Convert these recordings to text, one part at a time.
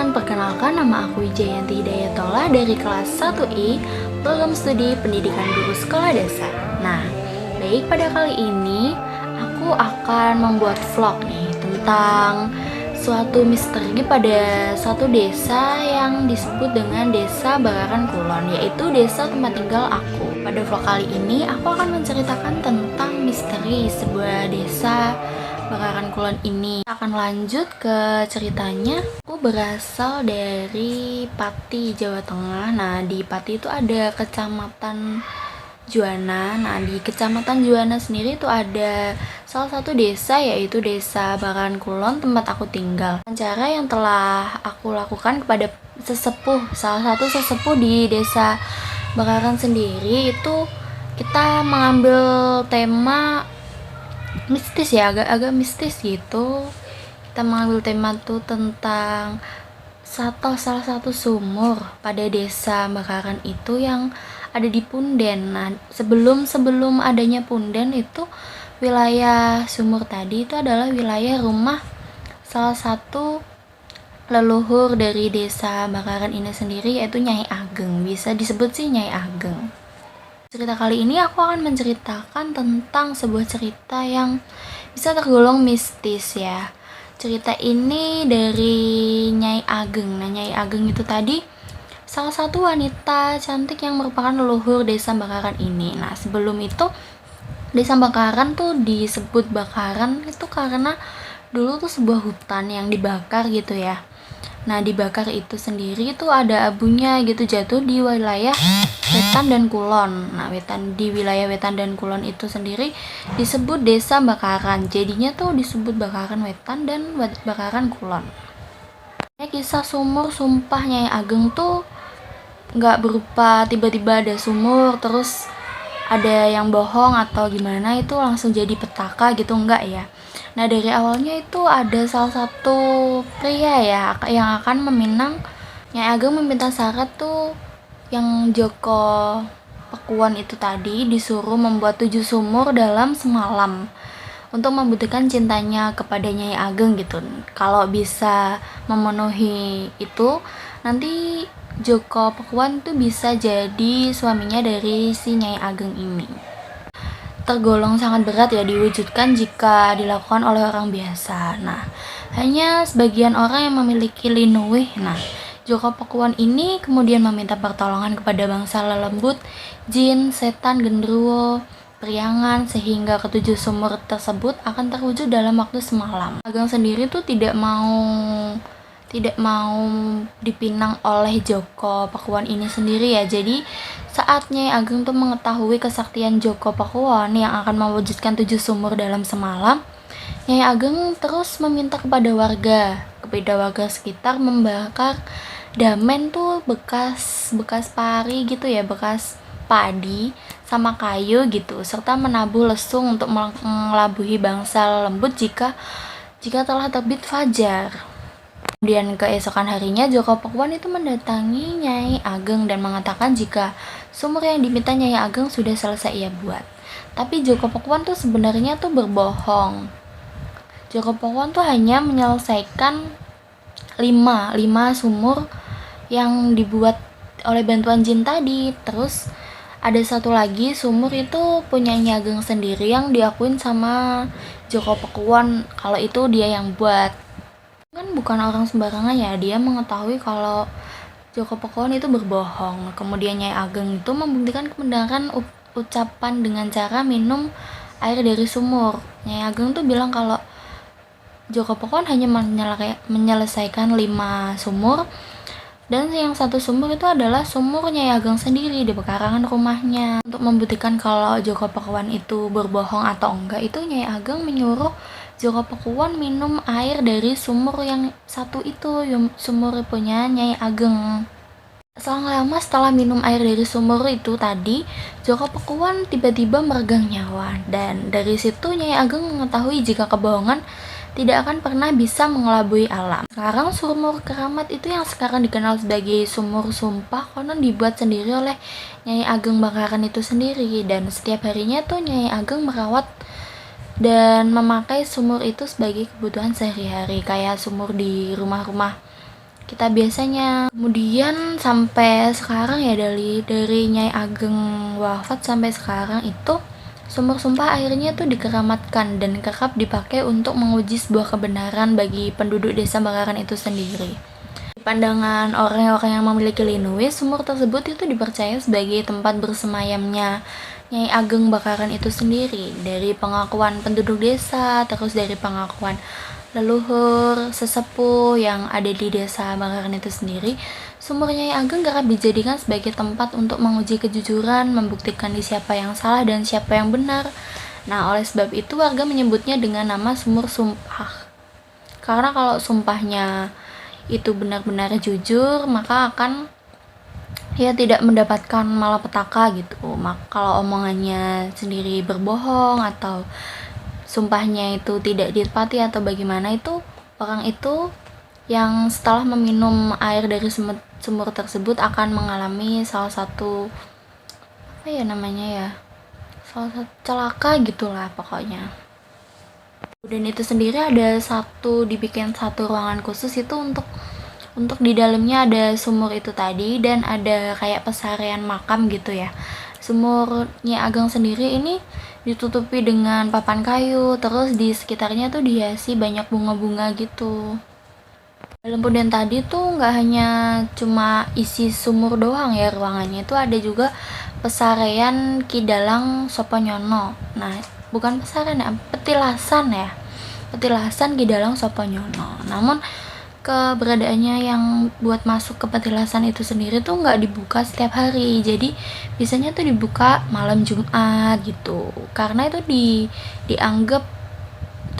teman-teman, perkenalkan nama aku Wijayanti Hidayatollah dari kelas 1I Program Studi Pendidikan Guru Sekolah Dasar. Nah, baik, pada kali ini aku akan membuat vlog nih tentang suatu misteri pada suatu desa yang disebut dengan Desa Bakaran Kulon, yaitu desa tempat tinggal aku. Pada vlog kali ini aku akan menceritakan tentang misteri sebuah desa Bakaran Kulon ini. Akan lanjut ke ceritanya. Aku berasal dari Pati, Jawa Tengah. Nah, di Pati itu ada kecamatan Juwana. Nah, di kecamatan Juwana sendiri itu ada salah satu desa, yaitu Desa Bakaran Kulon, tempat aku tinggal. Cara yang telah aku lakukan kepada salah satu sesepuh di Desa Bakaran sendiri itu kita mengambil tema mistis ya, agak mistis gitu. Kita mengambil tema tuh tentang salah satu sumur pada Desa Bakaran itu yang ada di Punden. Nah, sebelum adanya Punden itu wilayah sumur tadi itu adalah wilayah rumah salah satu leluhur dari Desa Bakaran ini sendiri, yaitu Nyai Ageng. Bisa disebut sih Nyai Ageng. Cerita kali ini aku akan menceritakan tentang sebuah cerita yang bisa tergolong mistis ya. Cerita ini dari Nyai Ageng. Nah, Nyai Ageng itu tadi salah satu wanita cantik yang merupakan leluhur Desa Bakaran ini. Nah, sebelum itu Desa Bakaran tuh disebut Bakaran itu karena dulu tuh sebuah hutan yang dibakar gitu ya. Nah, dibakar itu sendiri itu ada abunya gitu jatuh di wilayah Wetan dan Kulon. Nah, di wilayah Wetan dan Kulon itu sendiri disebut Desa Bakaran. Jadinya tuh disebut Bakaran Wetan dan Bakaran Kulon. Ya, kisah sumur sumpah Nyai Ageng tuh nggak berupa tiba-tiba ada sumur terus ada yang bohong atau gimana itu langsung jadi petaka gitu, enggak ya. Nah, dari awalnya itu ada salah satu pria ya yang akan meminang. Nyai Ageng meminta syarat tuh yang Joko Pakuan itu tadi disuruh membuat 7 sumur dalam semalam untuk membuktikan cintanya kepada Nyai Ageng gitu. Kalau bisa memenuhi itu, nanti Joko Pakuan tuh bisa jadi suaminya dari si Nyai Ageng ini. Tergolong sangat berat ya diwujudkan jika dilakukan oleh orang biasa. Nah, hanya sebagian orang yang memiliki linuwih. Nah, Joko Pakuan ini kemudian meminta pertolongan kepada bangsa lelembut, jin, setan, genderuwo, priangan, sehingga ketujuh sumur tersebut akan terwujud dalam waktu semalam. Ageng sendiri tuh tidak mau dipinang oleh Joko Pakuan ini sendiri ya. Jadi saat Nyai Ageng tuh mengetahui kesaktian Joko Pakuan yang akan mewujudkan 7 sumur dalam semalam, Nyai Ageng terus meminta kepada warga sekitar membakar damen tuh bekas pari gitu ya, bekas padi sama kayu gitu, serta menabuh lesung untuk mengelabuhi bangsa lembut jika telah terbit fajar. Kemudian keesokan harinya Joko Pakuan itu mendatangi Nyai Ageng dan mengatakan jika sumur yang diminta Nyai Ageng sudah selesai ia buat. Tapi Joko Pakuan tuh sebenarnya tuh berbohong. Joko Pakuan tuh hanya menyelesaikan 5 sumur yang dibuat oleh bantuan jin tadi. Terus ada satu lagi sumur itu punya Nyai Ageng sendiri yang diakuin sama Joko Pakuan kalau itu dia yang buat. Kan bukan orang sembarangan ya, dia mengetahui kalau Joko Pakuan itu berbohong. Kemudian Nyai Ageng itu membuktikan kebenaran ucapan dengan cara minum air dari sumur. Nyai Ageng tuh bilang kalau Joko Pakuan hanya menyelesaikan 5 sumur, dan yang satu sumur itu adalah sumur Nyai Ageng sendiri di pekarangan rumahnya. Untuk membuktikan kalau Joko Pakuan itu berbohong atau enggak, itu Nyai Ageng menyuruh Joko Pakuan minum air dari sumur yang satu itu, sumur punya Nyai Ageng. Selang lama setelah minum air dari sumur itu tadi, Joko Pakuan tiba-tiba meregang nyawa, dan dari situ Nyai Ageng mengetahui jika kebohongan tidak akan pernah bisa mengelabui alam. Sekarang sumur keramat itu yang sekarang dikenal sebagai sumur sumpah konon dibuat sendiri oleh Nyai Ageng Bakaran itu sendiri, dan setiap harinya tuh Nyai Ageng merawat dan memakai sumur itu sebagai kebutuhan sehari-hari, kayak sumur di rumah-rumah kita biasanya. Kemudian sampai sekarang ya, dari Nyai Ageng wafat sampai sekarang itu sumur sumpah airnya tuh dikeramatkan dan kerap dipakai untuk menguji sebuah kebenaran bagi penduduk desa Bakaran itu sendiri. Di pandangan orang-orang yang memiliki linui, sumur tersebut itu dipercaya sebagai tempat bersemayamnya Nyai Ageng Bakaran itu sendiri. Dari pengakuan penduduk desa, terus dari pengakuan leluhur, sesepuh yang ada di desa Bakaran itu sendiri, sumur Nyai Ageng kerap dijadikan sebagai tempat untuk menguji kejujuran, membuktikan siapa yang salah dan siapa yang benar. Nah, oleh sebab itu warga menyebutnya dengan nama sumur sumpah. Karena kalau sumpahnya itu benar-benar jujur, maka akan ya tidak mendapatkan malapetaka gitu. Kalau omongannya sendiri berbohong atau sumpahnya itu tidak ditepati atau bagaimana, itu orang itu yang setelah meminum air dari sumur tersebut akan mengalami salah satu salah satu celaka gitulah pokoknya. Dan itu sendiri dibikin satu ruangan khusus itu untuk di dalamnya ada sumur itu tadi dan ada kayak pesarean makam gitu ya. Sumur Nyai Ageng sendiri ini ditutupi dengan papan kayu, terus di sekitarnya tuh dihiasi banyak bunga-bunga gitu. Dalam punden tadi tuh nggak hanya cuma isi sumur doang ya ruangannya, itu ada juga pesarean Ki Dalang Soponyono. Nah, bukan pesarean ya, petilasan Ki Dalang Soponyono. Namun keberadaannya yang buat masuk ke petilasan itu sendiri tuh nggak dibuka setiap hari, jadi biasanya tuh dibuka malam Jumat gitu, karena itu dianggap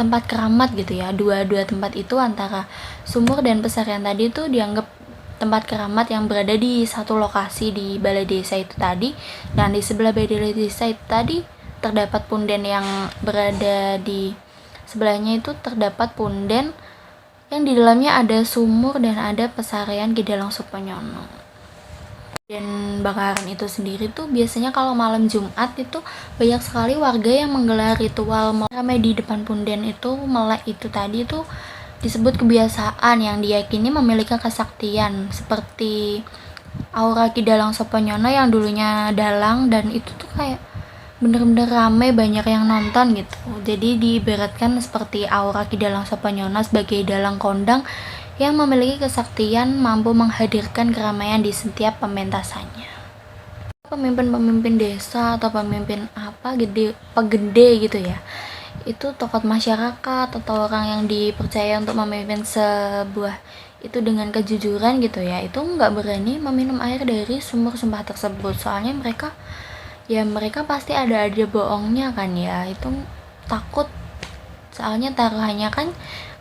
tempat keramat gitu ya. Dua tempat itu, antara sumur dan pesarean tadi tuh dianggap tempat keramat yang berada di satu lokasi di balai desa itu tadi, dan di sebelah balai desa itu tadi terdapat punden yang berada di sebelahnya, itu terdapat punden yang di dalamnya ada sumur dan ada pesarean Ki Dalang Soponyono. Dan Bakaran itu sendiri tuh biasanya kalau malam Jumat itu banyak sekali warga yang menggelar ritual ramai di depan punden itu. Melek itu tadi tuh disebut kebiasaan yang diyakini memiliki kesaktian, seperti aura Ki Dalang Soponyono yang dulunya dalang, dan itu tuh kayak bener-bener rame, banyak yang nonton gitu. Jadi diibaratkan seperti aura Ki Dalang Soponyono sebagai dalang kondang yang memiliki kesaktian mampu menghadirkan keramaian di setiap pementasannya. Pemimpin-pemimpin desa atau pemimpin pegede gitu ya, itu tokoh masyarakat atau orang yang dipercaya untuk memimpin sebuah itu dengan kejujuran gitu ya, itu nggak berani meminum air dari sumur sumpah tersebut. Soalnya mereka pasti ada bohongnya kan ya, itu takut. Soalnya taruhannya kan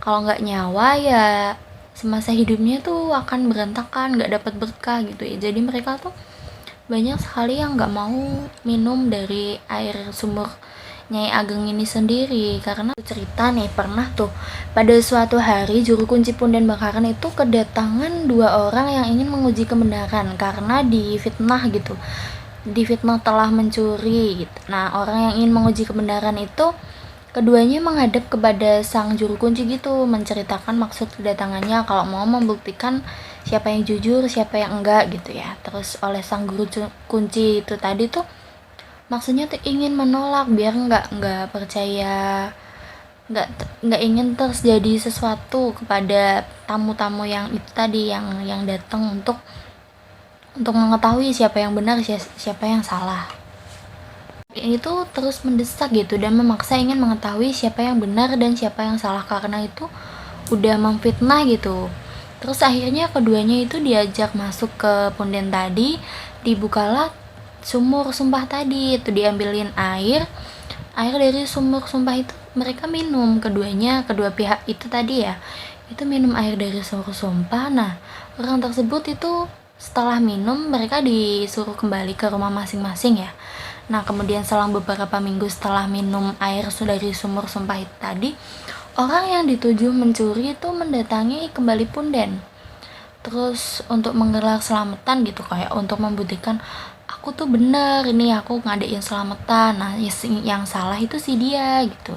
kalau nggak nyawa ya semasa hidupnya tuh akan berantakan, nggak dapat berkah gitu ya. Jadi mereka tuh banyak sekali yang nggak mau minum dari air sumur Nyai Ageng ini sendiri. Karena cerita nih, pernah tuh pada suatu hari juru kunci punden Bakaran itu kedatangan 2 orang yang ingin menguji kebenaran karena difitnah gitu. Difitnah telah mencuri gitu. Nah, orang yang ingin menguji kebenaran itu keduanya menghadap kepada sang juru kunci gitu, menceritakan maksud kedatangannya kalau mau membuktikan siapa yang jujur, siapa yang enggak gitu ya. Terus oleh sang guru kunci itu tadi tuh maksudnya tuh ingin menolak biar nggak percaya, nggak ingin terjadi sesuatu kepada tamu-tamu yang itu tadi yang datang untuk mengetahui siapa yang benar, siapa yang salah. Itu terus mendesak gitu dan memaksa ingin mengetahui siapa yang benar dan siapa yang salah, karena itu udah memfitnah gitu. Terus akhirnya keduanya itu diajak masuk ke punden tadi, dibukalah sumur sumpah tadi, itu diambilin air dari sumur sumpah itu, mereka minum, kedua pihak itu tadi ya, itu minum air dari sumur sumpah. Nah, orang tersebut itu setelah minum mereka disuruh kembali ke rumah masing-masing ya. Nah, kemudian selang beberapa minggu setelah minum air dari sumur sumpah itu tadi, orang yang dituju mencuri itu mendatangi kembali punden. Terus untuk menggelar selamatan gitu, kayak untuk membuktikan aku tuh bener, ini aku ngadain selamatan. Nah, yang salah itu si dia gitu.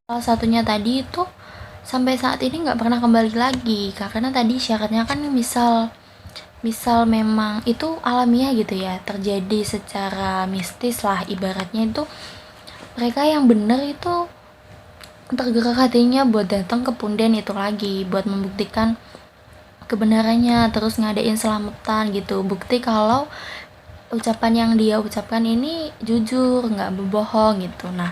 Salah satunya tadi itu sampai saat ini nggak pernah kembali lagi, karena tadi syaratnya kan misal memang itu alamiah gitu ya, terjadi secara mistis lah ibaratnya, itu mereka yang benar itu tergerak hatinya buat datang ke punden itu lagi, buat membuktikan kebenarannya, terus ngadain selamatan gitu, bukti kalau ucapan yang dia ucapkan ini jujur, nggak berbohong gitu. Nah,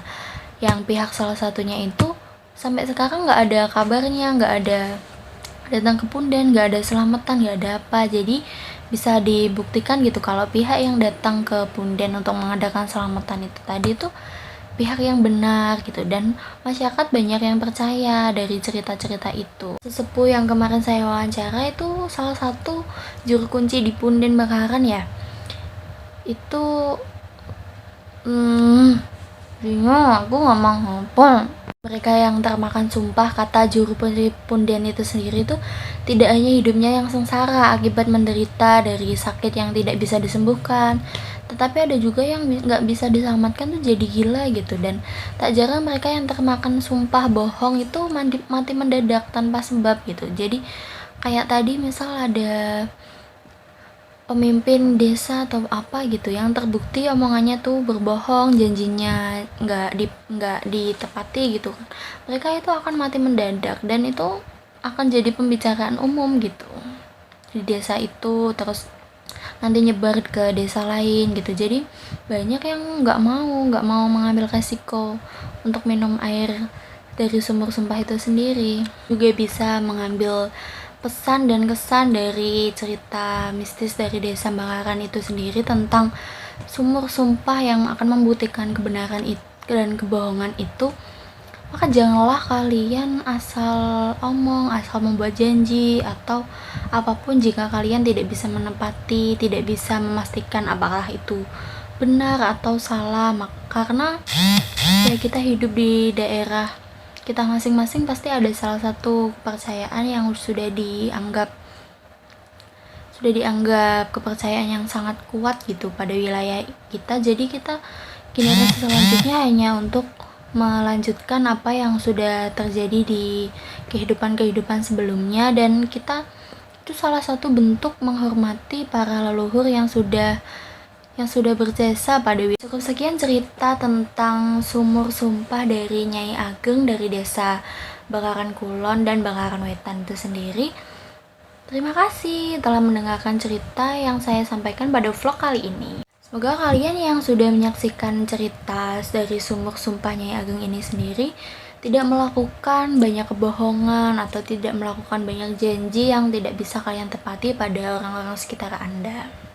yang pihak salah satunya itu sampai sekarang nggak ada kabarnya, nggak ada datang ke punden, nggak ada selamatan, nggak ada apa. Jadi bisa dibuktikan gitu kalau pihak yang datang ke punden untuk mengadakan selamatan itu tadi tuh pihak yang benar gitu, dan masyarakat banyak yang percaya dari cerita-cerita itu. Sesepuh yang kemarin saya wawancara itu salah satu juru kunci di Punden Bakaran ya, itu bingung, aku nggak mau ngomong. Mereka yang termakan sumpah, kata juru punden itu sendiri tuh tidak hanya hidupnya yang sengsara akibat menderita dari sakit yang tidak bisa disembuhkan, tetapi ada juga yang nggak bisa diselamatkan tuh jadi gila gitu. Dan tak jarang mereka yang termakan sumpah bohong itu mati mendadak tanpa sebab gitu. Jadi kayak tadi misal ada pemimpin desa atau apa gitu yang terbukti omongannya tuh berbohong, janjinya nggak ditepati gitu kan, mereka itu akan mati mendadak, dan itu akan jadi pembicaraan umum gitu di desa itu, terus nanti nyebar ke desa lain gitu. Jadi banyak yang nggak mau mengambil resiko untuk minum air dari sumur sumpah itu sendiri. Juga bisa mengambil pesan dan kesan dari cerita mistis dari desa Bakaran itu sendiri tentang sumur sumpah yang akan membuktikan kebenaran itu dan kebohongan itu. Maka janganlah kalian asal omong, asal membuat janji atau apapun jika kalian tidak bisa menepati, tidak bisa memastikan apakah itu benar atau salah. Karena ya kita hidup di daerah kita masing-masing, pasti ada salah satu kepercayaan yang sudah dianggap kepercayaan yang sangat kuat gitu pada wilayah kita. Jadi kita generasi selanjutnya hanya untuk melanjutkan apa yang sudah terjadi di kehidupan sebelumnya, dan kita itu salah satu bentuk menghormati para leluhur yang sudah berjasa pada wilayah. Cukup sekian cerita tentang sumur sumpah dari Nyai Ageng dari desa Bakaran Kulon dan Bakaran Wetan itu sendiri. Terima kasih telah mendengarkan cerita yang saya sampaikan pada vlog kali ini. Semoga kalian yang sudah menyaksikan cerita dari sumur sumpah Nyai Ageng ini sendiri tidak melakukan banyak kebohongan atau tidak melakukan banyak janji yang tidak bisa kalian tepati pada orang-orang sekitar Anda.